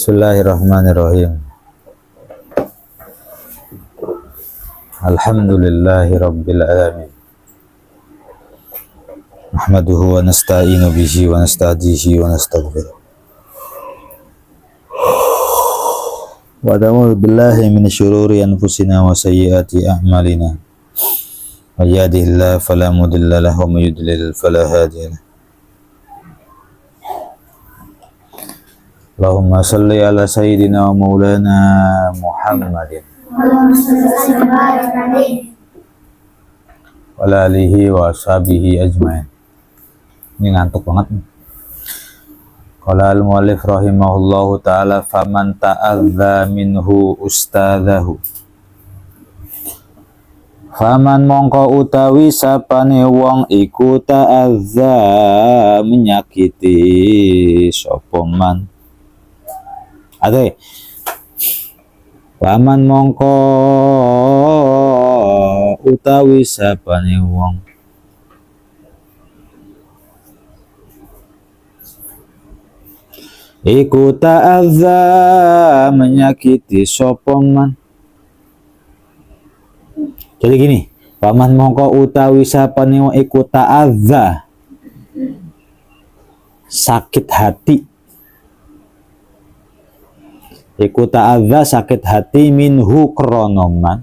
Bismillahirrahmanirrahim. Alhamdulillahi rabbil alamin. Nahmaduhu wa nasta'inu bihi wa nasta'dihi wa nastaghfiruh. Wa na'udzu billahi min syururi anfusina wa sayyiati a'malina. May yahdihillahu fala mudilla lahu wa may yudlil fala hadiya lahu. Allahumma salli ala sayyidina wa maulana Muhammadin wa ala alihi wa ashabihi ajmain. Ini ngantuk banget nih. Qala al-muallif rahimahullahu ta'ala faman ta'adza minhu ustadzahu. Faman mongko utawi sapane wong iku ta'adza menyakiti sapa man. Ade. Paman mongko utawi sapane wong iku ta'adza menyakiti sapa man. Jadi gini, paman mongko utawi sapane wong iku ta'adza sakit hati. Iku ta'adza sakit hati minhu kronoman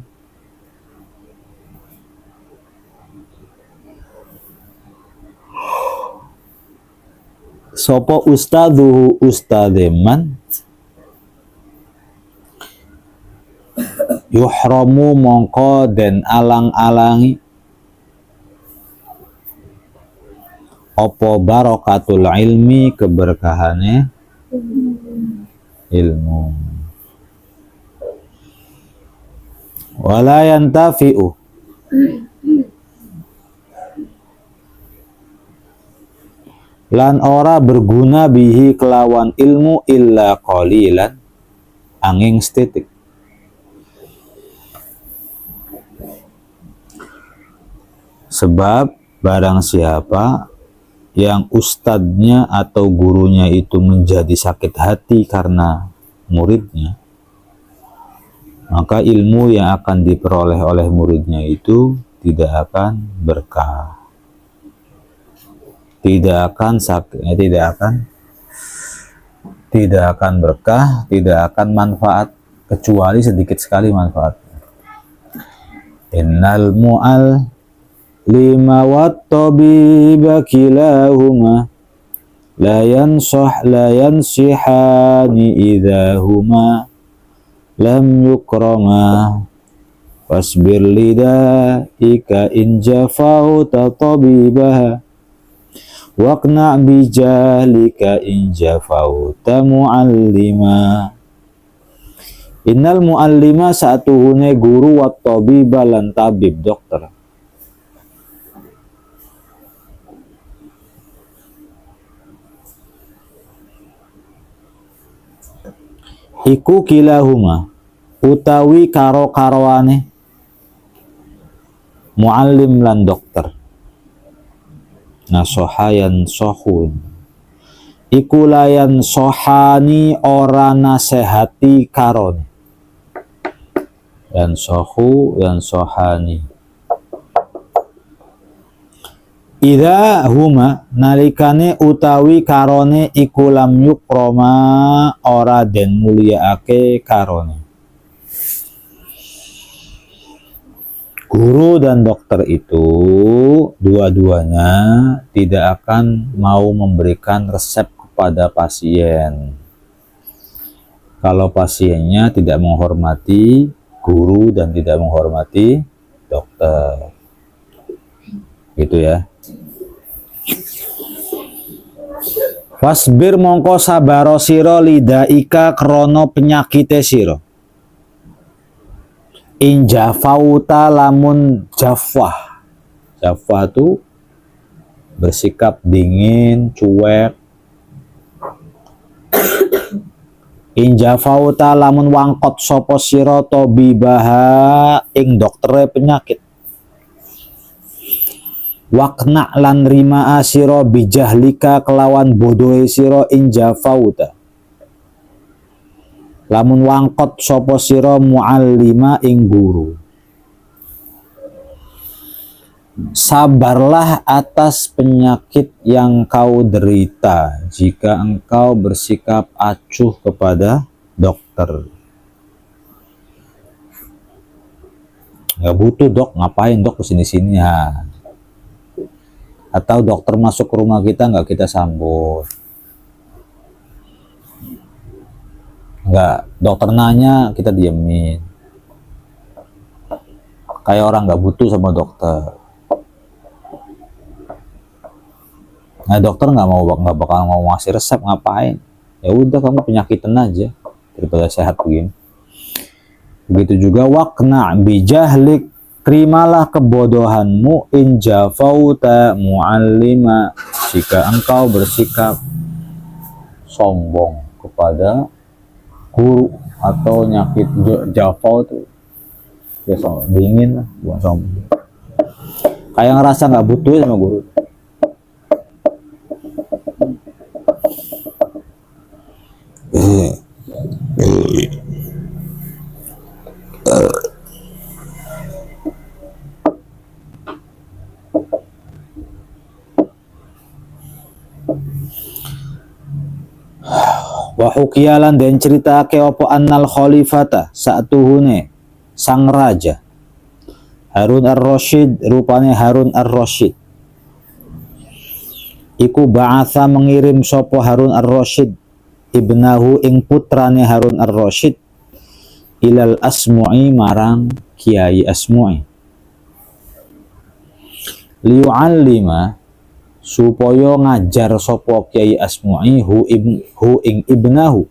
sopo ustadzuhu ustademan yuhramu mongko den alang-alangi opo barokatul ilmi keberkahane ilmu wala yantafi'u lan ora berguna bihi kelawan ilmu illa qalilan angin setitik. Sebab barang siapa yang ustadznya atau gurunya itu menjadi sakit hati karena muridnya, maka ilmu yang akan diperoleh oleh muridnya itu tidak akan berkah, tidak akan berkah, tidak akan manfaat, kecuali sedikit sekali manfaatnya. Innal mu'allima wat tabiba kilahuma la yansihani idahuma lam yukrama wasbir lidaika in jafauta tabibaha waqna bijalika in jafauta muallima. Innal muallima satuhune guru wat tabiba lan tabib dokter iku kilahuma utawi karo-karoane muallim lan dokter nasohayan sohun iku layan sohani ora nasehati karone yan sohani idza huma nalikane utawi karone iku lam yukroma ora den mulyaake karone. Guru dan dokter itu dua-duanya tidak akan mau memberikan resep kepada pasien kalau pasiennya tidak menghormati guru dan tidak menghormati dokter, gitu ya. Wasbir mongko sabaro siro lidaika krono penyakite siro in jafauta lamun jafwah. Jafwah itu bersikap dingin, cuek. In jafauta lamun wangkot sopo siro tobibaha ing doktere penyakit. Wakna lan rima asiro bijahlika kelawan bodohe siro in jafauta lamun wangkot sapa sira muallima ing guru. Sabarlah atas penyakit yang kau derita jika engkau bersikap acuh kepada dokter. Nggak butuh dok, ngapain dok kesini-sini ya. Atau dokter masuk ke rumah kita nggak kita sambut. Nggak, dokter nanya kita diemin. Kayak orang nggak butuh sama dokter. Nah dokter nggak bakal mau ngasih resep, ngapain? Ya udah kamu penyakitan aja daripada sehat begini. Begitu juga waqna bijahlik, terimalah kebodohanmu in jafauta muallima jika engkau bersikap sombong kepada guru atau nyakit jafau tuh ya dingin lah, bukan sombong. Kayak ngerasa nggak butuh sama guru. Wa hukiyalan dan cerita ke opo annal khalifata saatuhune sang raja Harun ar-Rasyid, rupane Harun ar-Rasyid iku ba'atha mengirim sopo Harun ar-Rasyid ibnahu ing putrane Harun ar-Rasyid ilal Asmu'i marang Kiai Asmu'i liyu'allima supaya ngajar sopo Kiai Asmu'i hu ing ibnahu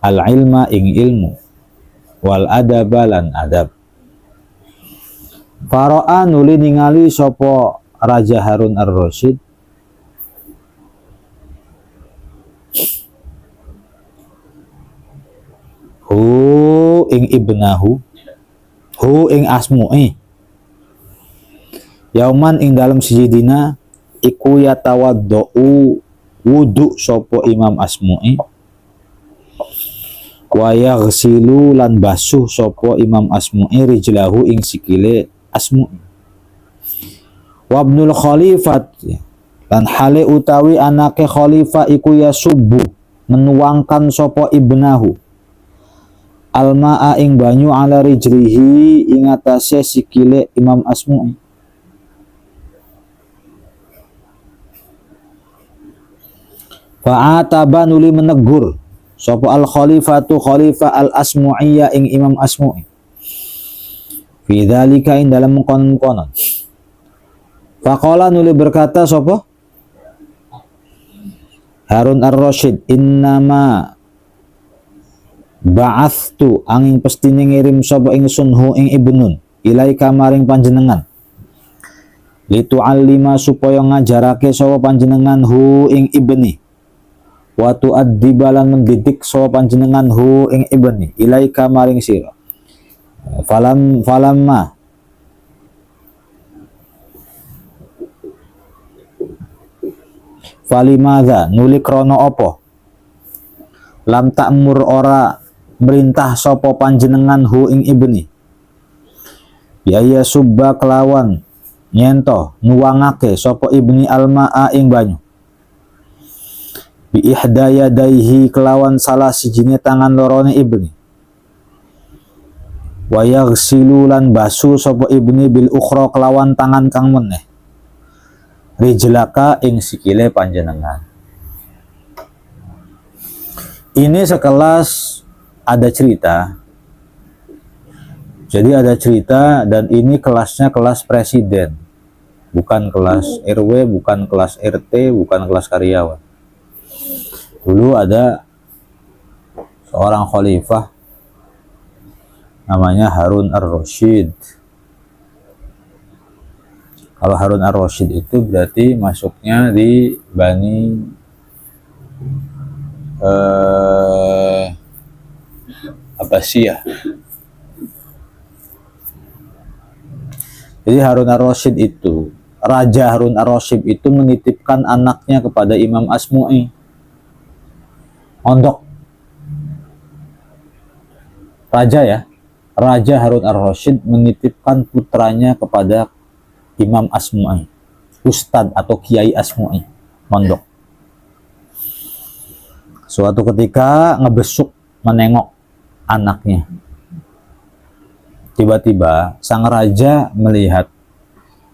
al ilma ing ilmu wal adaba lan adab. Fara'a nuli ningali sopo Raja Harun ar-Rasyid hu ing ibnahu hu ing Asmu'i yauman ing dalam sijidina iku yatawaddau wudu sopo Imam Asmu'i wa yaghsilu lan basuh sopo Imam Asmu'i rijlahu ing sikile Asmu'i wa ibnul khalifat lan hale utawi anake khalifah iku yasubbu menuangkan sopo ibnahu alma'a ing banyu ala rijlihi ing atase sikile Imam Asmu'i. Fa'ataba nuli menegur sapa al khalifatu khalifah al Asmu'iyya ing Imam Asmu'i fi dzalika ing dalam konon-konon. Faqala nuli berkata sapa Harun ar-Rasyid innama ba'athtu angin pestine ngirim sapa ingsun hu ing ibnun ilaika maring panjenengan litu'allima supaya ngajarake sapa panjenengan hu ing ibni wa tu'addibalan mendidik sapa panjenengan hu ing ibni ilaika maring sira falamma falimadza nuli krana apa lam ta'mur ora merintah sapa panjenengan hu ing ibni biaya subba kelawan nyento nuwangake sapa ibni alma'a ing banyu bi ihdayadaihi kelawan salah sijine tangan lorone ibni wa yaghsilu lan basu sapa ibni bil ukhra kelawan tangan kang meneh rijlaka ing sikile panjenengan. Ini sekelas ada cerita. Jadi ada cerita dan ini kelasnya kelas presiden. Bukan kelas RW, bukan kelas RT, bukan kelas karyawan. Dulu ada seorang khalifah namanya Harun ar-Rasyid. Kalau Harun ar-Rasyid itu berarti masuknya di Bani Abbasiyah. Jadi Harun ar-Rasyid itu, Raja Harun ar-Rasyid itu menitipkan anaknya kepada Imam Asmu'i. Mondok. Raja ya, Raja Harun ar-Rasyid menitipkan putranya kepada Imam Asmu'i, Ustadz atau Kiai Asmu'i, mondok. Suatu ketika ngebesuk menengok anaknya. Tiba-tiba sang raja melihat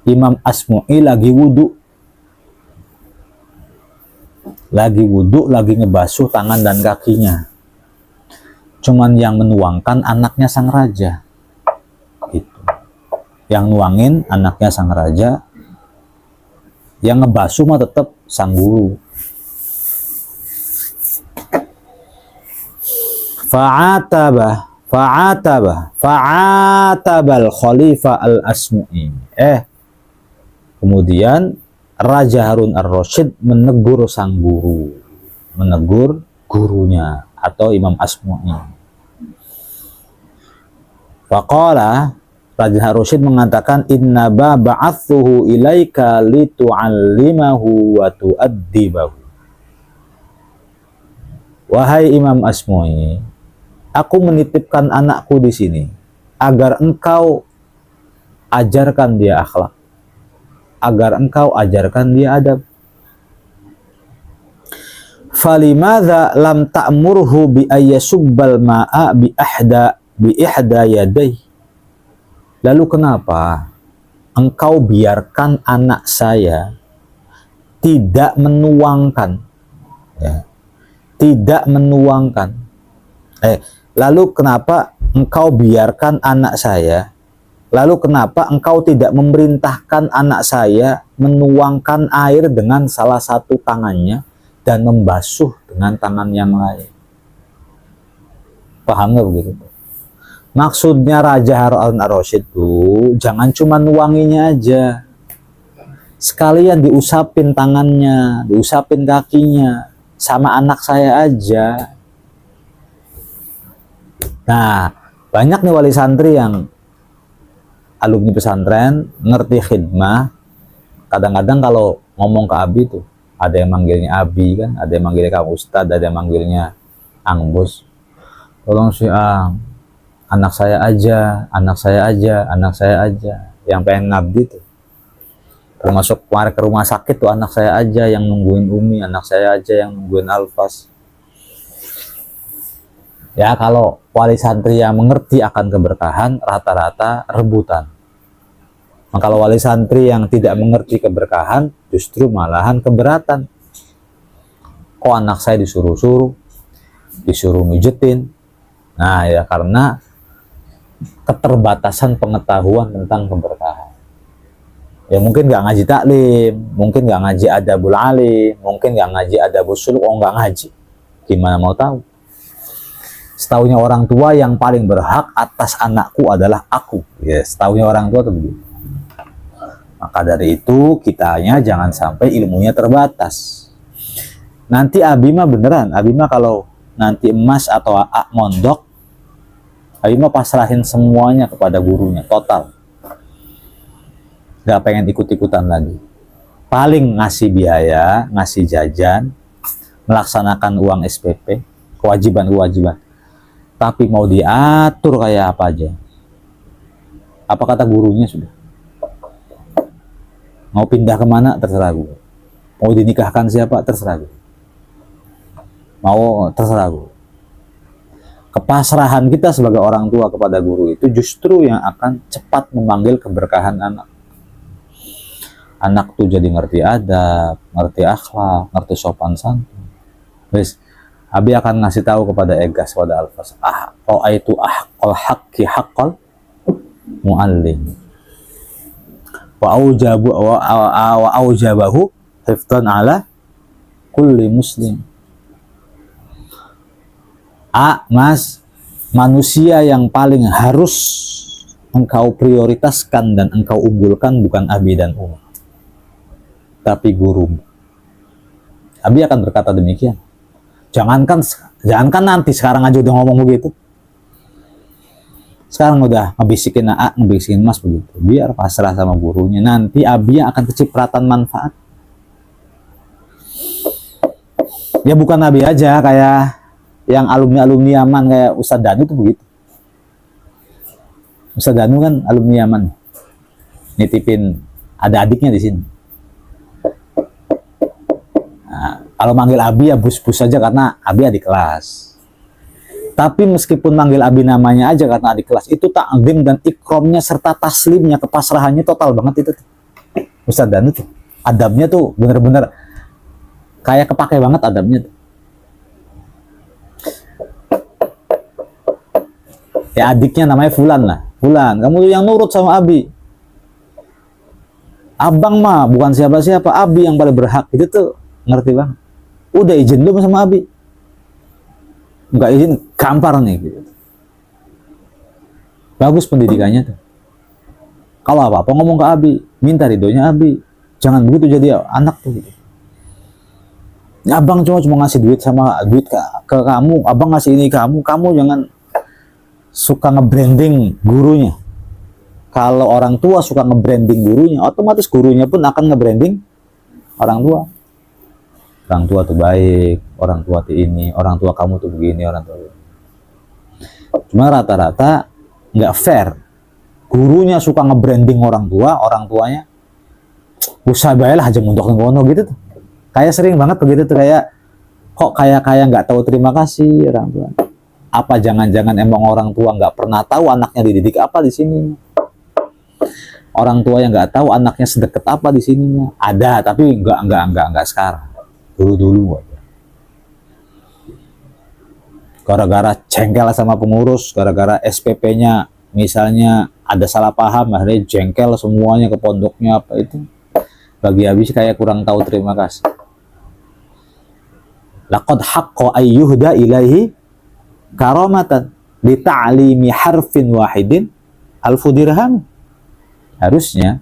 Imam Asmu'i lagi wudhu, lagi ngebasuh tangan dan kakinya. Cuman yang menuangkan anaknya sang raja, gitu. Yang nuangin anaknya sang raja, yang ngebasuh mah tetap sang guru. Fa'atabal Khalifah al-Asmu'i. Kemudian Raja Harun ar-Rasyid menegur sang guru, menegur gurunya atau Imam Asmu'i. Faqala, Raja Harun ar-Rasyid mengatakan, inna ba'athuhu ilaika litu'allimahu wa tu'addibahu. Wahai Imam Asmu'i, aku menitipkan anakku di sini agar engkau ajarkan dia akhlak, agar engkau ajarkan dia adab. Falimadza lam ta'murhu bi ayyasubbal ma'a bi ihda yaday. Lalu kenapa engkau biarkan anak saya tidak menuangkan, ya, tidak menuangkan. Lalu kenapa engkau biarkan anak saya? Lalu kenapa engkau tidak memerintahkan anak saya menuangkan air dengan salah satu tangannya dan membasuh dengan tangan yang lain? Paham nggak begitu? Maksudnya Raja Harun ar-Rasyid itu jangan cuma nuanginya aja, sekalian diusapin tangannya, diusapin kakinya, sama anak saya aja. Nah, banyak nih wali santri yang alumni pesantren, ngerti khidmah. Kadang-kadang kalau ngomong ke Abi tuh, ada yang manggilnya Abi kan, ada yang manggilnya Kang Ustadz, ada yang manggilnya Ang Bos. Tolong si Ang, anak saya aja, anak saya aja, anak saya aja. Yang pengen ngabdi tuh. Termasuk kemarin ke rumah sakit tuh, anak saya aja yang nungguin Umi, anak saya aja yang nungguin Alfas. Ya, kalau wali santri yang mengerti akan keberkahan, rata-rata rebutan. Nah, kalau wali santri yang tidak mengerti keberkahan, justru malahan keberatan. Kok anak saya disuruh-suruh, disuruh mijetin? Nah, ya karena keterbatasan pengetahuan tentang keberkahan. Ya mungkin nggak ngaji taklim, mungkin nggak ngaji adabul alim, mungkin nggak ngaji adabul suluk, nggak ngaji. Gimana mau tahu? Setahunya orang tua yang paling berhak atas anakku adalah aku. Ya, setahunya orang tua itu begitu. Maka dari itu kitanya jangan sampai ilmunya terbatas. Nanti Abi mah beneran, Abi mah kalau nanti emas atau A mondok, Abi mah pasrahin semuanya kepada gurunya, total. Gak pengen ikut-ikutan lagi. Paling ngasih biaya, ngasih jajan, melaksanakan uang SPP, kewajiban-kewajiban. Tapi mau diatur kayak apa aja. Apa kata gurunya sudah. Mau pindah kemana terserah gue. Mau dinikahkan siapa terserah gue. Mau terserah gue. Kepasrahan kita sebagai orang tua kepada guru itu justru yang akan cepat memanggil keberkahan anak. Anak tuh jadi ngerti adab, ngerti akhlak, ngerti sopan santun. Wes, Abi akan ngasih tahu kepada Egas, pada Alfas, itu ahqal haqqi haqqal muallim. Wa aujabahu hifdan ala kulli muslim. Mas, manusia yang paling harus engkau prioritaskan dan engkau unggulkan bukan Abi dan Umi, tapi guru. Abi akan berkata demikian. Jangankan nanti, sekarang aja udah ngomong begitu. Sekarang udah ngebisikin A, ngebisikin Mas begitu. Biar pasrah sama gurunya. Nanti Abi akan kecipratan manfaat. Ya bukan Abi aja, kayak yang alumni-alumni Yaman kayak Ustadz Danu tuh begitu. Ustaz Danu kan alumni Yaman, nitipin ada adiknya di sini. Nah, kalau manggil Abi ya bus-bus saja karena Abi adik kelas. Tapi meskipun manggil Abi namanya aja karena adik kelas, itu takdim dan ikromnya serta taslimnya, kepasrahannya total banget itu. Ustaz Danu tuh, adabnya tuh bener-bener kayak kepake banget adabnya tuh. Ya adiknya namanya Fulan lah. Fulan, kamu tuh yang nurut sama Abi. Abang mah bukan siapa-siapa, Abi yang paling berhak. Itu tuh ngerti banget. Udah izin belum sama Abi? Enggak izin, gampar nih gitu. Bagus pendidikannya tuh. Kalau apa-apa ngomong ke Abi, minta ridhonya Abi. Jangan begitu jadi anak tuh gitu. Ya, abang cuma ngasih duit ke kamu, abang ngasih ini kamu jangan suka nge-branding gurunya. Kalau orang tua suka nge-branding gurunya, otomatis gurunya pun akan nge-branding orang tua. Orang tua tuh baik, orang tua tuh ini, orang tua kamu tuh begini, orang tua. Cuma rata-rata nggak fair. Gurunya suka nge-branding orang tuanya usah bayalah aja muntok ngono gitu tuh. Kayak sering banget begitu tuh, kayak kok kayak nggak tahu terima kasih orang tua. Apa jangan-jangan emang orang tua nggak pernah tahu anaknya dididik apa di sini? Orang tua yang nggak tahu anaknya sedekat apa di sininya. Ada, tapi nggak sekarang. Dulu. Gara-gara jengkel sama pengurus, gara-gara SPP-nya misalnya ada salah paham, akhirnya jengkel semuanya ke pondoknya apa itu. Bagi habis kayak kurang tahu terima kasih. Laqad haqqa ayyuhda ilaihi karamatan li ta'limi harfin wahidin alfu dirham. Harusnya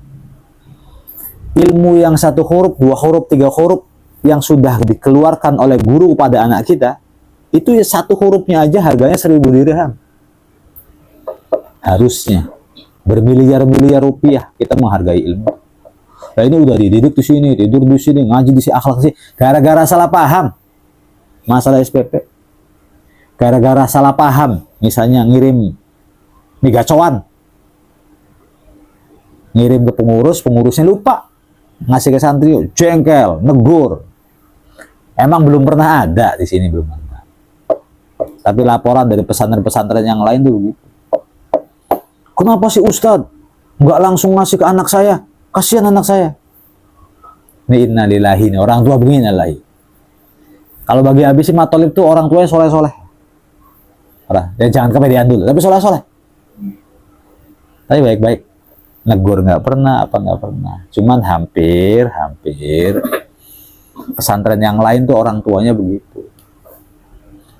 ilmu yang 1 huruf, 2 huruf, 3 huruf yang sudah dikeluarkan oleh guru pada anak kita, itu 1 hurufnya aja harganya 1000 dirham. Harusnya bermiliar-miliar rupiah kita menghargai ilmu. Nah ini udah dididik di sini, tidur di sini, ngaji di sini, akhlak di sini, gara-gara salah paham masalah SPP. Gara-gara salah paham, misalnya ngirim migacoan, ngirim ke pengurusnya lupa ngasih ke santri, jengkel, negur. Emang belum pernah ada di sini, belum pernah. Tapi laporan dari pesantren-pesantren yang lain tuh begitu. Kenapa sih Ustadz nggak langsung ngasih ke anak saya? Kasihan anak saya. Ini innalillahi, orang tua begini lagi. Kalau bagi Abi sih Matolib tuh orang tuanya soleh-soleh. Ya jangan kepedean dulu, tapi soleh-soleh. Tapi baik-baik. Negur nggak pernah, apa nggak pernah. Cuman hampir pesantren yang lain tuh orang tuanya begitu.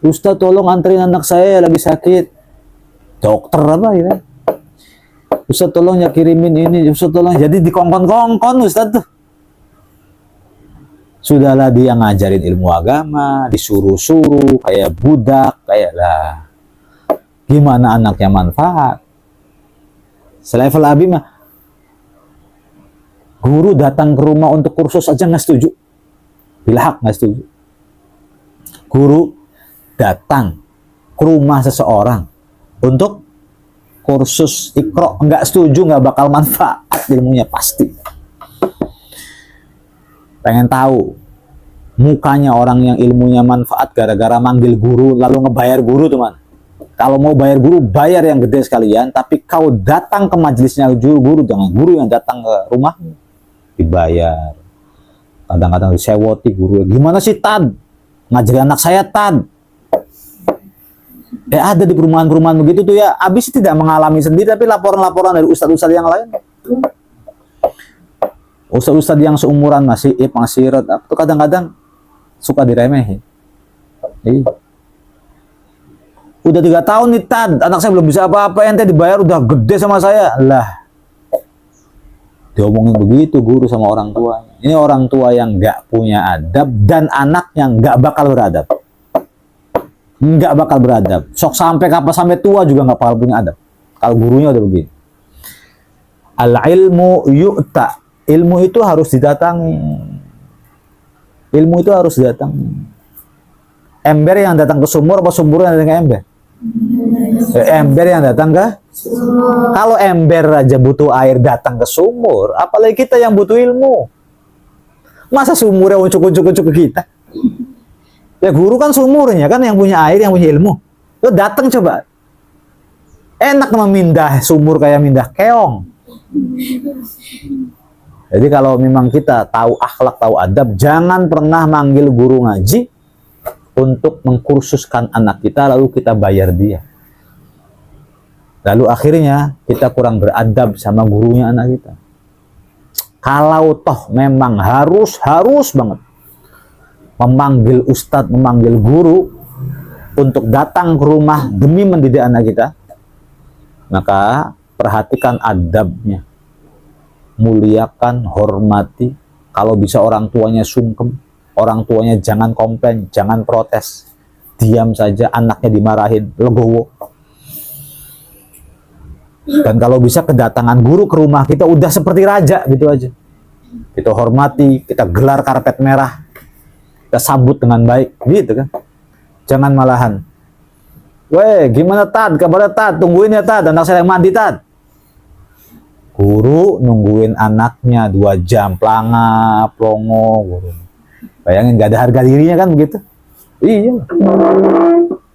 Ustadz tolong anterin anak saya lagi sakit. Dokter apa ya? Ustadz tolong ya kirimin ini. Ustadz tolong. Jadi dikongkon-kongkon Ustadz tuh. Sudahlah dia ngajarin ilmu agama, disuruh-suruh kayak budak, kayak lah. Gimana anaknya manfaat? Selevel Abi mah, guru datang ke rumah untuk kursus aja nggak setuju. Bilhak nggak setuju. Guru datang ke rumah seseorang untuk kursus Iqra, nggak setuju, nggak bakal manfaat ilmunya pasti. Pengen tahu mukanya orang yang ilmunya manfaat gara-gara manggil guru lalu ngebayar guru teman. Kalau mau bayar guru, bayar yang gede sekalian, tapi kau datang ke majelisnya guru, jangan guru yang datang ke rumah dibayar. Kadang-kadang disewoti guru, gimana sih Tad? Ngajari anak saya Tad. Ada di perumahan-perumahan begitu tuh ya. Abis tidak mengalami sendiri, tapi laporan-laporan dari ustadz-ustadz yang lain. Ustadz-ustadz yang seumuran masih Rod, itu kadang-kadang suka diremehin. Udah 3 tahun nih Tad, anak saya belum bisa apa-apa, ente dibayar udah gede sama saya. Lah, diomongin begitu guru sama orang tuanya. Ini orang tua yang nggak punya adab dan anak yang nggak bakal beradab. Nggak bakal beradab. Sok sampai kapan, sampai tua juga nggak bakal punya adab. Kalau gurunya udah begini. Al ilmu yu'ta. Ilmu itu harus didatangi. Ilmu itu harus didatangi. Ember yang datang ke sumur apa sumur yang datang ke ember? Ember yang datang ke? Kalau ember aja butuh air datang ke sumur, apalagi kita yang butuh ilmu. Masa sumurnya uncuk-uncuk ke kita? Ya guru kan sumurnya kan, yang punya air, yang punya ilmu. Lo datang coba. Enak memindah sumur kayak mindah keong. Jadi kalau memang kita tahu akhlak, tahu adab, jangan pernah manggil guru ngaji untuk mengkursuskan anak kita lalu kita bayar dia. Lalu akhirnya kita kurang beradab sama gurunya anak kita. Kalau toh memang harus banget memanggil ustadz, memanggil guru untuk datang ke rumah demi mendidik anak kita, maka perhatikan adabnya. Muliakan, hormati. Kalau bisa orang tuanya sungkem, orang tuanya jangan komplain, jangan protes. Diam saja, anaknya dimarahin, legowo. Dan kalau bisa kedatangan guru ke rumah kita udah seperti raja gitu aja. Kita hormati, kita gelar karpet merah, kita sambut dengan baik, gitu kan. Jangan malahan, weh gimana Tad, kabarnya Tad, tungguin ya Tad, anak saya yang mandi Tad. Guru nungguin anaknya 2 jam, plongo guru. Bayangin gak ada harga dirinya kan begitu. Iya.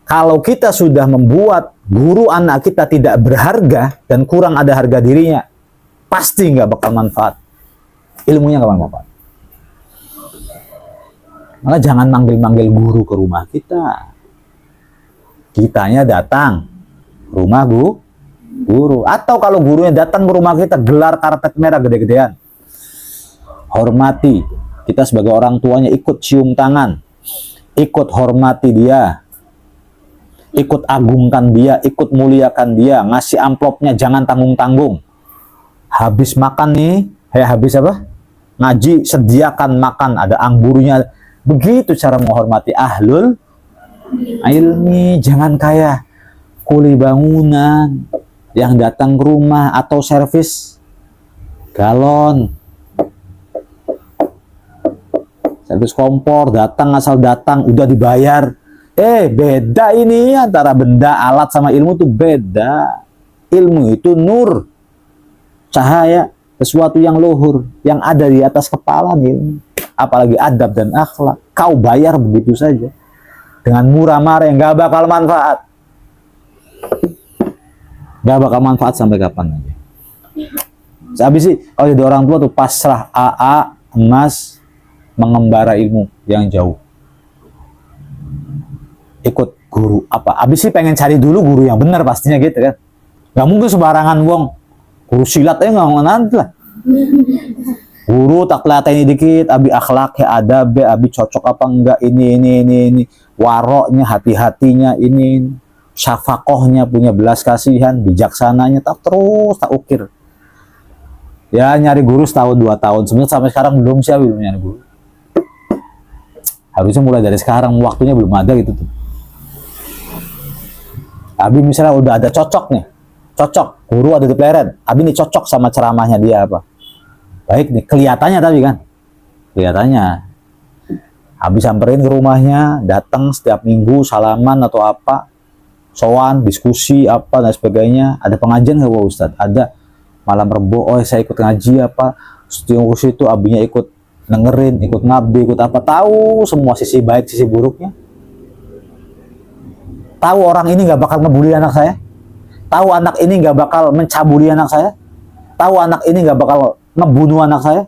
Kalau kita sudah membuat guru anak kita tidak berharga dan kurang ada harga dirinya, pasti nggak bakal manfaat. Ilmunya nggak bakal manfaat. Maka jangan manggil-manggil guru ke rumah kita. Kitanya datang rumah guru. Atau kalau gurunya datang ke rumah kita, gelar karpet merah gede-gedean. Hormati. Kita sebagai orang tuanya ikut cium tangan. Ikut hormati dia. Ikut agungkan dia, ikut muliakan dia, ngasih amplopnya jangan tanggung-tanggung. Habis makan nih, habis apa? Ngaji, sediakan makan, ada anggurnya. Begitu cara menghormati ahlul ilmi. Jangan kayak kuli bangunan yang datang ke rumah atau servis galon, servis kompor, datang asal datang, udah dibayar. Beda ini antara benda, alat sama ilmu tuh beda. Ilmu itu nur, cahaya, sesuatu yang luhur, yang ada di atas kepala nih. Apalagi adab dan akhlak, kau bayar begitu saja dengan murah-marah yang gak bakal manfaat. Gak bakal manfaat sampai kapan aja. Habis sih kalau jadi orang tua tuh pasrah, emas, mengembara ilmu yang jauh. Ikut guru apa? Abis sih pengen cari dulu guru yang benar pastinya gitu kan. Gak mungkin sembarangan wong. Guru silat aja nggak nanti lah. Guru tak latih dikit, abi akhlak ya ada, abi cocok apa enggak ini. Waroknya, hati-hatinya ini, syafakohnya, punya belas kasihan, bijaksananya tak ukir. Ya nyari guru setahun 2 tahun. Sebenarnya sampai sekarang belum nyari guru. Harusnya mulai dari sekarang, waktunya belum ada gitu tuh. Abi misalnya udah ada cocok nih, guru ada di pleret, Abi nih cocok sama ceramahnya dia apa, baik nih kelihatannya tapi kan, Abi samperin ke rumahnya, datang setiap minggu salaman atau apa, sowan, diskusi apa dan sebagainya. Ada pengajian nggak Pak Ustadz? Ada. Malam Rebo, saya ikut ngaji apa, setiap itu Abinya ikut dengerin, ikut ngabdi, ikut apa, tahu semua sisi baik, sisi buruknya. Tahu orang ini nggak bakal ngebully anak saya. Tahu anak ini nggak bakal mencabuli anak saya. Tahu anak ini nggak bakal ngebunuh anak saya.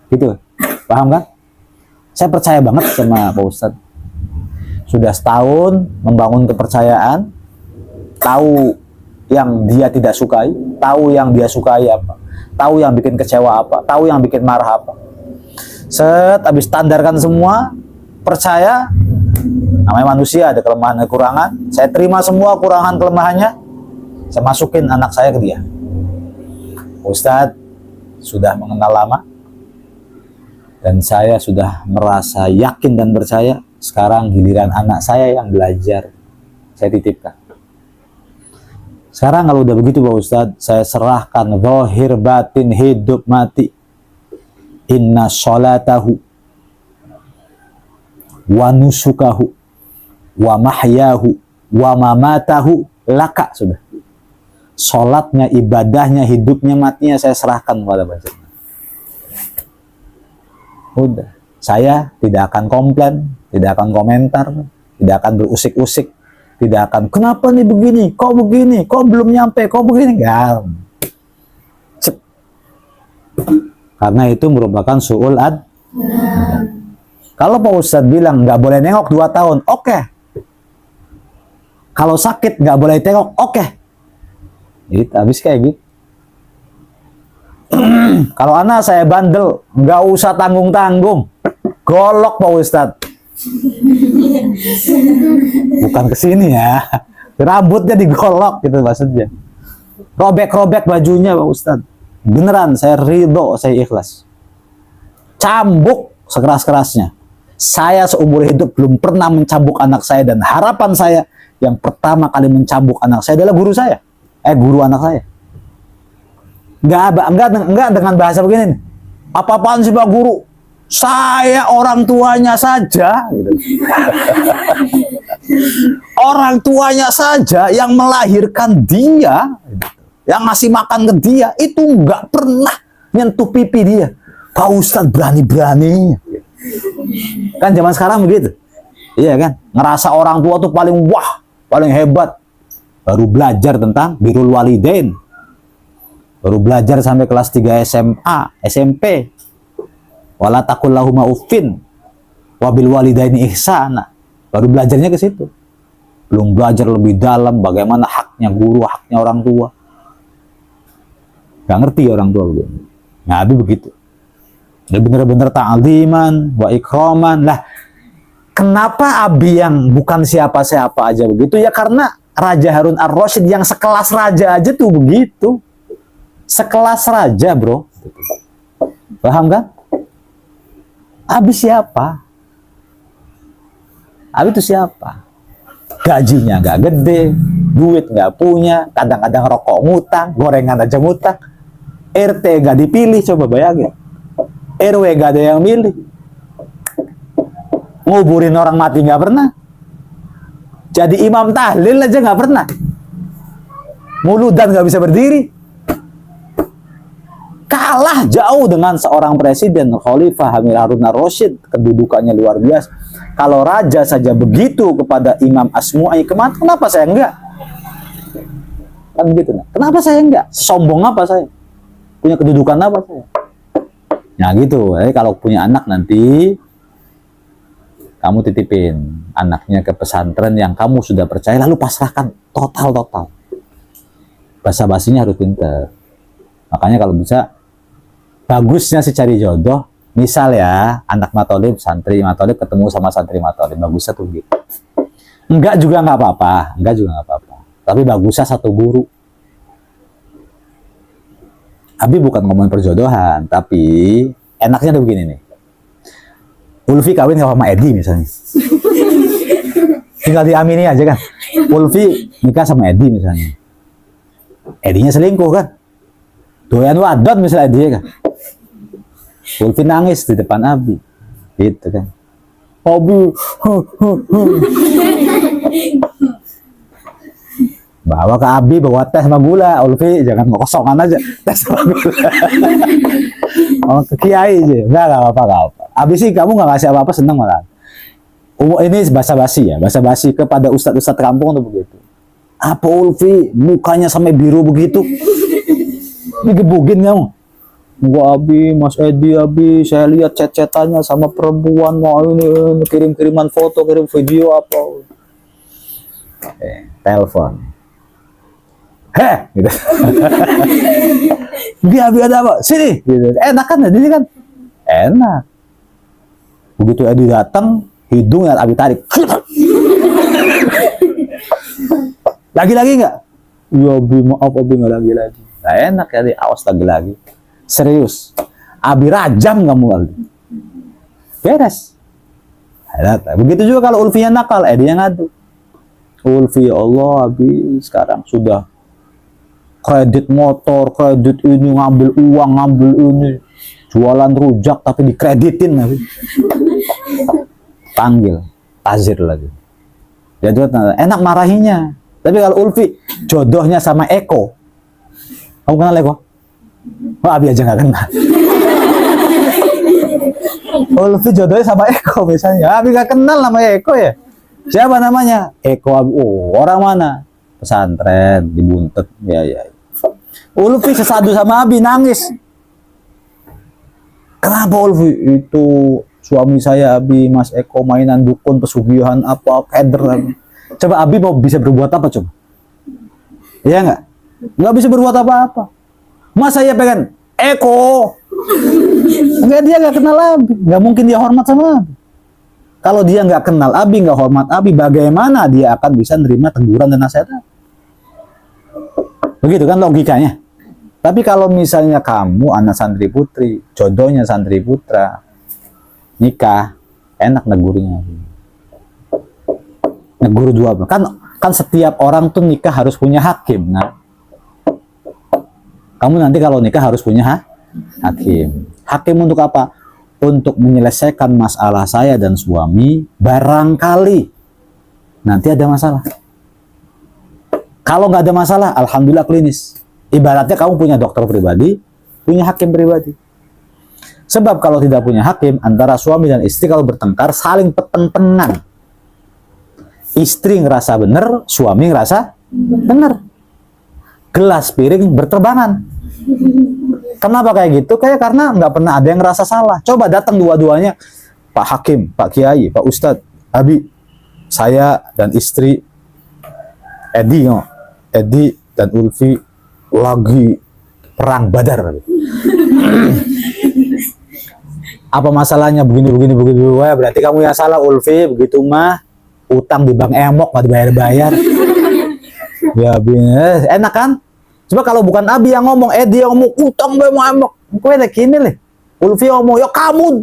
Gitu, paham kan? Saya percaya banget sama Pak Ustadz. Sudah setahun membangun kepercayaan. Tahu yang dia tidak sukai. Tahu yang dia sukai apa. Tahu yang bikin kecewa apa. Tahu yang bikin marah apa. Habis standarkan semua. Percaya. Namanya manusia, ada kelemahan dan kekurangan. Saya terima semua kurangan kelemahannya. Saya masukin anak saya ke dia. Ustadz sudah mengenal lama. Dan saya sudah merasa yakin dan percaya. Sekarang giliran anak saya yang belajar. Saya titipkan. Sekarang kalau udah begitu Pak Ustadz, saya serahkan zahir batin hidup mati. Inna sholatahu wa nusukahu wa mahyahu wa mamatahu laka sudah. Sholatnya, ibadahnya, hidupnya, matinya saya serahkan kepada Panjenengan. Udah, saya tidak akan komplain, tidak akan komentar, tidak akan berusik-usik, tidak akan kenapa nih begini, kok belum nyampe, kok begini, enggak. Karena itu merupakan su'ul ad. Kalau Pak Ustadz bilang nggak boleh nengok 2 tahun, oke. Kalau sakit nggak boleh tengok, oke. Gitu, habis kayak gitu. Kalau anak saya bandel, nggak usah tanggung-tanggung, golok Pak Ustadz. Bukan kesini ya, rambutnya digolok gitu maksudnya. Robek-robek bajunya Pak Ustadz. Beneran, saya ridho, saya ikhlas. Cambuk sekeras-kerasnya. Saya seumur hidup belum pernah mencambuk anak saya, dan harapan saya yang pertama kali mencambuk anak saya adalah guru saya. Guru anak saya. Enggak dengan bahasa begini nih. Apa-apaan sih Pak Guru? Saya orang tuanya saja. Gitu. Orang tuanya saja yang melahirkan dia, yang ngasih makan ke dia, itu nggak pernah nyentuh pipi dia. Pak Ustadz berani-beraninya. Kan zaman sekarang begitu. Iya kan? Ngerasa orang tua tuh paling wah, paling hebat. Baru belajar tentang birrul walidain. Baru belajar sampai kelas 3 SMA, SMP. Wala taqul lahuma uffin wabil walidaini ihsana. Baru belajarnya ke situ. Belum belajar lebih dalam bagaimana haknya guru, haknya orang tua. Gak ngerti orang tua begitu. Nabi begitu. Dia bener-bener ta'ziman wa ikraman. Lah, kenapa Abi yang bukan siapa-siapa aja begitu? Ya karena Raja Harun ar-Rasyid yang sekelas raja aja tuh begitu. Sekelas raja, bro. Paham kan? Abi siapa? Abi itu siapa? Gajinya nggak gede, duit nggak punya, kadang-kadang rokok ngutang, gorengan aja ngutang. RT nggak dipilih, coba bayangin. RW nggak ada yang milih. Nguburin orang mati nggak pernah. Jadi imam tahlil aja nggak pernah. Muludan nggak bisa berdiri. Kalah jauh dengan seorang presiden, Khalifah Harun ar-Rasyid, kedudukannya luar biasa. Kalau raja saja begitu kepada Imam Asmu'i, kenapa saya enggak? Kan begitu. Kenapa saya enggak? Sombong apa saya? Punya kedudukan apa saya? Nah gitu. Kalau punya anak nanti, kamu titipin anaknya ke pesantren yang kamu sudah percaya, lalu pasrahkan total. Bahasa basinya harus pintar. Makanya kalau bisa, bagusnya sih cari jodoh. Misal ya, anak matolib, santri matolib ketemu sama santri matolib, bagusnya tuh gitu. Enggak juga nggak apa-apa, tapi bagusnya satu guru. Abi bukan ngomongin perjodohan, tapi enaknya tuh begini nih. Ulfi kawin sama Edi misalnya. Tinggal diamini aja kan. Ulfi nikah sama Edi misalnya. Edinya selingkuh kan. Doyan wadon misalnya dia kan. Ulfi nangis di depan Abi. Gitu kan. Abi. Bawa ke Abi, bawa teh sama gula. Ulfi jangan kosongan aja. Teh sama gula. Oh, ke Kiai aja. Enggak apa-apa. Abi sih kamu nggak ngasih apa-apa, seneng malah. Ini basa-basi ya. Basa-basi kepada ustadz-ustadz kampung tuh begitu. Apa Ulfi mukanya sampai biru begitu? Digebugin kamu. Gua Abi, Mas Edi Abi, saya lihat chat-chatannya sama perempuan, mau ini kirim-kiriman foto, kirim video apa. Telepon. Gitu. Dia Abi ada apa? Sini. Gitu. Enak kan Edi kan? Enak. Begitu Edi datang, hidungnya Abi tarik. Lagi-lagi nggak? Ya Abi, maaf Abi, nggak lagi-lagi. Nah, enak ya, awas lagi-lagi. Serius. Abi rajam kamu lagi. Beres. Begitu juga kalau Ulfinya nakal, dia yang ngadu. Ulfi, ya Allah, Abi sekarang sudah kredit motor, kredit ini, ngambil uang, ngambil ini. Jualan rujak tapi dikreditin Abi. Panggil, tazir lagi. Jadi enak marahinya. Tapi kalau Ulfi, jodohnya sama Eko. Kamu kenal Eko? Oh, Abi aja nggak kenal. Ulfi jodohnya sama Eko misalnya. Abi nggak kenal namanya Eko ya. Siapa namanya? Eko Abi. Oh, orang mana? Pesantren di Buntet. Ya. Ulfi sesadu sama Abi nangis. Kenapa Ulfi? Itu suami saya Abi, Mas Eko mainan dukun pesugihan apa keder. Coba Abi mau bisa berbuat apa coba? Iya nggak? Nggak bisa berbuat apa-apa. Mas saya pengen Eko. Enggak, dia nggak kenal Abi. Nggak mungkin dia hormat sama Abi. Kalau dia nggak kenal Abi, nggak hormat Abi, bagaimana dia akan bisa nerima teguran dan nasihat? Begitu kan logikanya. Tapi kalau misalnya kamu anak santri putri, jodohnya santri putra, nikah, enak negurnya. Negur dua kan setiap orang tuh nikah harus punya hakim. Nah, kamu nanti kalau nikah harus punya hakim. Hakim untuk apa? Untuk menyelesaikan masalah saya dan suami. Barangkali nanti ada masalah. Kalau nggak ada masalah, alhamdulillah klinis. Ibaratnya kamu punya dokter pribadi, punya hakim pribadi. Sebab kalau tidak punya hakim, antara suami dan istri kalau bertengkar saling peten-penan. Istri ngerasa bener, suami ngerasa bener. Gelas piring berterbangan. Kenapa kayak gitu? Kayak karena nggak pernah ada yang ngerasa salah. Coba datang dua-duanya, Pak Hakim, Pak Kiai, Pak Ustadz, Abi, saya dan istri Edi dan Ulfi lagi perang Badar. Apa masalahnya begini, wah berarti kamu yang salah Ulfi, begitu mah. Utang di bank emok nggak dibayar-bayar. Ya enak kan? Coba kalau bukan Abi yang ngomong, Edi yang ngomong utang bank emok, kue kayak gini nih. Ulfi ngomong, ya kamu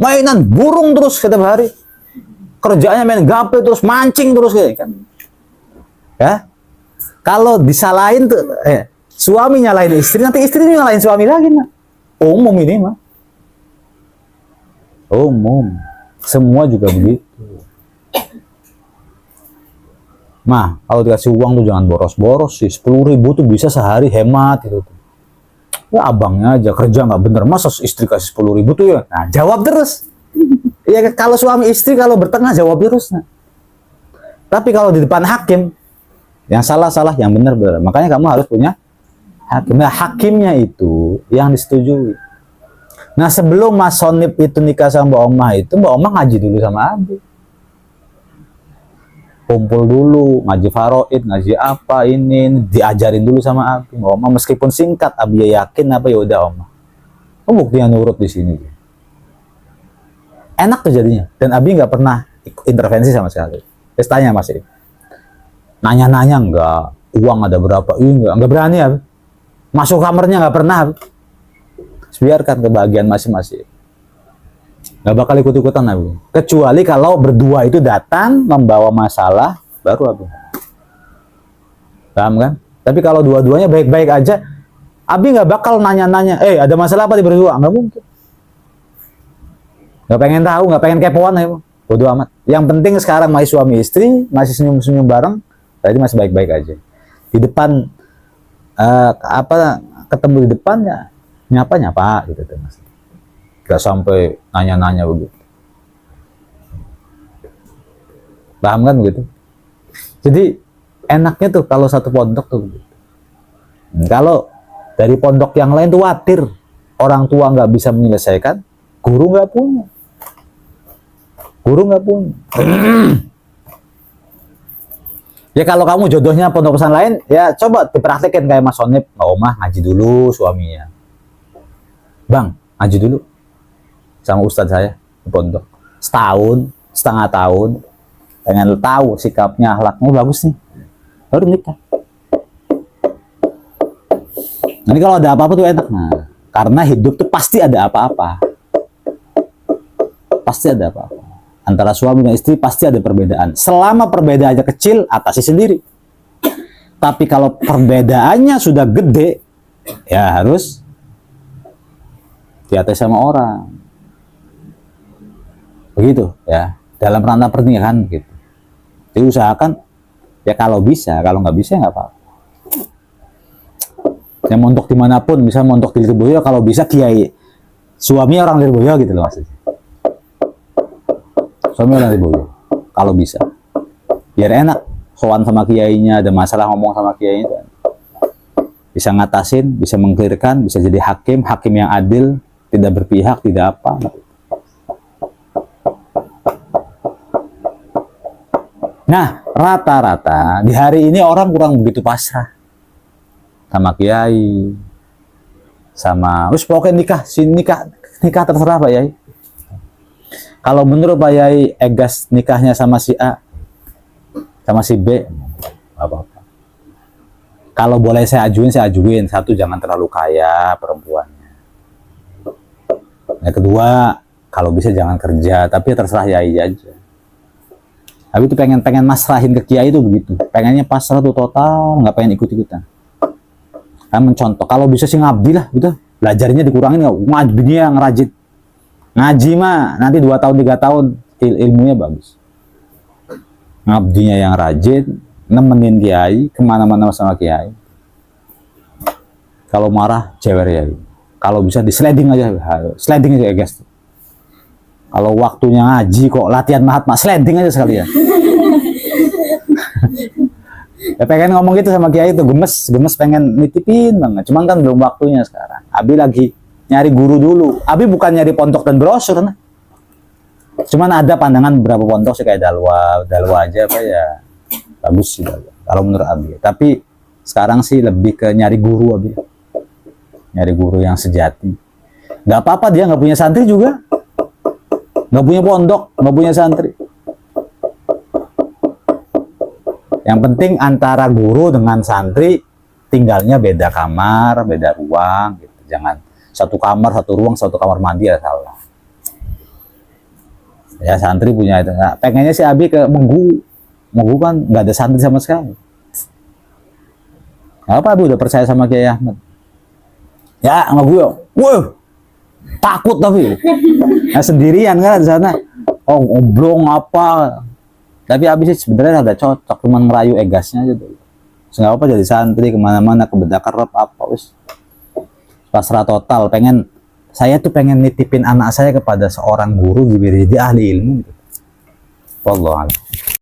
mainan burung terus setiap hari, kerjanya main gape terus, mancing terus kayak kan? Ya, kalau disalahin tuh, suami nyalahin istri, nanti istri nyalahin suami lagi, mah. Umum ini mah, umum, semua juga begitu. Mah, kalau dikasih uang tuh jangan boros-boros sih. 10.000 tuh bisa sehari hemat gitu. Ya abangnya aja kerja nggak bener, masa istri kasih 10.000 tuh ya? Nah, jawab terus. Ya kalau suami istri kalau bertengkar jawab terus. Nah. Tapi kalau di depan hakim, yang salah, yang benar. Makanya kamu harus punya hakim. Nah, hakimnya itu yang disetujui. Nah, sebelum Mas Sonip itu nikah sama Mbak Omah itu, Mbak Omah ngaji dulu sama Abi. Kumpul dulu, ngaji faraid, ngaji apa ini, diajarin dulu sama Abi. Oma meskipun singkat, Abi yakin apa ya udah Oma. Oh, buktinya nurut di sini. Enak tuh jadinya. Dan Abi nggak pernah intervensi sama sekali. Terus tanya masih, nanya-nanya nggak, uang ada berapa? Nggak berani Abi. Masuk kamarnya nggak pernah Abi. Biarkan kebahagiaan masing-masing. Nggak bakal ikut-ikutan Abi. Kecuali kalau berdua itu datang membawa masalah, baru Abi. Paham kan? Tapi kalau dua-duanya baik-baik aja, Abi nggak bakal nanya-nanya, ada masalah apa di berdua? Nggak mungkin. Nggak pengen tahu, nggak pengen kepoan ya. Bodoh amat. Yang penting sekarang masih suami istri, masih senyum-senyum bareng, berarti masih baik-baik aja. Di depan, ketemu di depan ya, nyapa gitu tuh Mas. Gak sampai nanya-nanya begitu. Paham kan begitu? Jadi enaknya tuh kalau satu pondok tuh begitu. Kalau dari pondok yang lain tuh khawatir orang tua nggak bisa menyelesaikan, guru nggak punya. Ya kalau kamu jodohnya pondok pesantren lain, ya coba dipraktekin kayak Mas Sonip, Mbak Omah ngaji dulu suaminya. Bang, ngaji dulu sama ustadz saya di pondok setengah tahun pengen tahu sikapnya, akhlaknya bagus nih, baru nikah. Nanti kalau ada apa-apa tuh enak. Nah, karena hidup tuh pasti ada apa-apa, antara suami dan istri pasti ada perbedaan. Selama perbedaannya kecil, atasi sendiri. Tapi kalau perbedaannya sudah gede, ya harus diatasi sama orang. Begitu ya, dalam ranah pernikahan gitu. Jadi usahakan Ya kalau bisa, kalau nggak bisa nggak apa-apa. Yang mondok dimanapun, misalnya mondok di Lirboyo, kalau bisa kiai suami orang Lirboyo gitu loh maksudnya. Suami orang Lirboyo, kalau bisa. Biar enak, sowan sama kiainya, ada masalah ngomong sama kiainya. Bisa ngatasin, bisa mengklirkan, bisa jadi hakim yang adil, tidak berpihak, tidak apa. Nah, rata-rata di hari ini orang kurang begitu pasrah sama kiai, sama wis pokoknya nikah terserah Pak Yai. Kalau menurut Pak Yai egas nikahnya sama si A, sama si B, apa-apa. Kalau boleh saya ajuin. Satu, jangan terlalu kaya perempuannya. Yang kedua, kalau bisa jangan kerja, tapi terserah Yai aja. Tapi itu pengen masrahin ke kiai itu begitu. Pengennya pasrah tuh total, nggak pengen ikut-ikutan. Kan mencontoh, kalau bisa sih ngabdi lah, gitu. Belajarnya dikurangin nggak? Ngajinya yang rajin. Ngaji mah nanti 2 tahun 3 tahun ilmunya bagus. Ngabdinya yang rajin, nemenin kiai kemana-mana sama kiai. Kalau marah jewer kiai. Kalau bisa di sliding aja guys. Kalau waktunya ngaji kok latihan Mahatma, sliding aja sekalian. Ya pengen ngomong gitu sama kiai itu, gemes pengen nitipin banget. Cuman kan belum waktunya sekarang. Abi lagi nyari guru dulu. Abi bukan nyari pondok dan brosur nah. Cuman ada pandangan beberapa pondok sih kayak Dalwa aja apa ya. Bagus sih kalau menurut Abi. Tapi sekarang sih lebih ke nyari guru Abi. Nyari guru yang sejati. Gak apa-apa dia nggak punya santri juga. Nggak punya pondok, nggak punya santri. Yang penting antara guru dengan santri tinggalnya beda kamar, beda ruang, gitu. Jangan satu kamar, satu ruang, satu kamar mandi ya salah. Ya santri punya itu. Nah, pengennya si Abi ke Menggu kan nggak ada santri sama sekali. Nggak apa, Abi udah percaya sama Kiai Ahmad. Ya Menggu ya, wah takut tapi. Nah, sendirian kan di sana. Oh obrong apa? Tapi Abi sih sebenarnya ada cocok, cuman merayu egasnya aja tuh. Nggak apa jadi santri kemana-mana ke Bedakarep apa wis. Pasrah total. Saya tuh pengen nitipin anak saya kepada seorang guru jadi ahli ilmu gitu. Wallahu a'lam.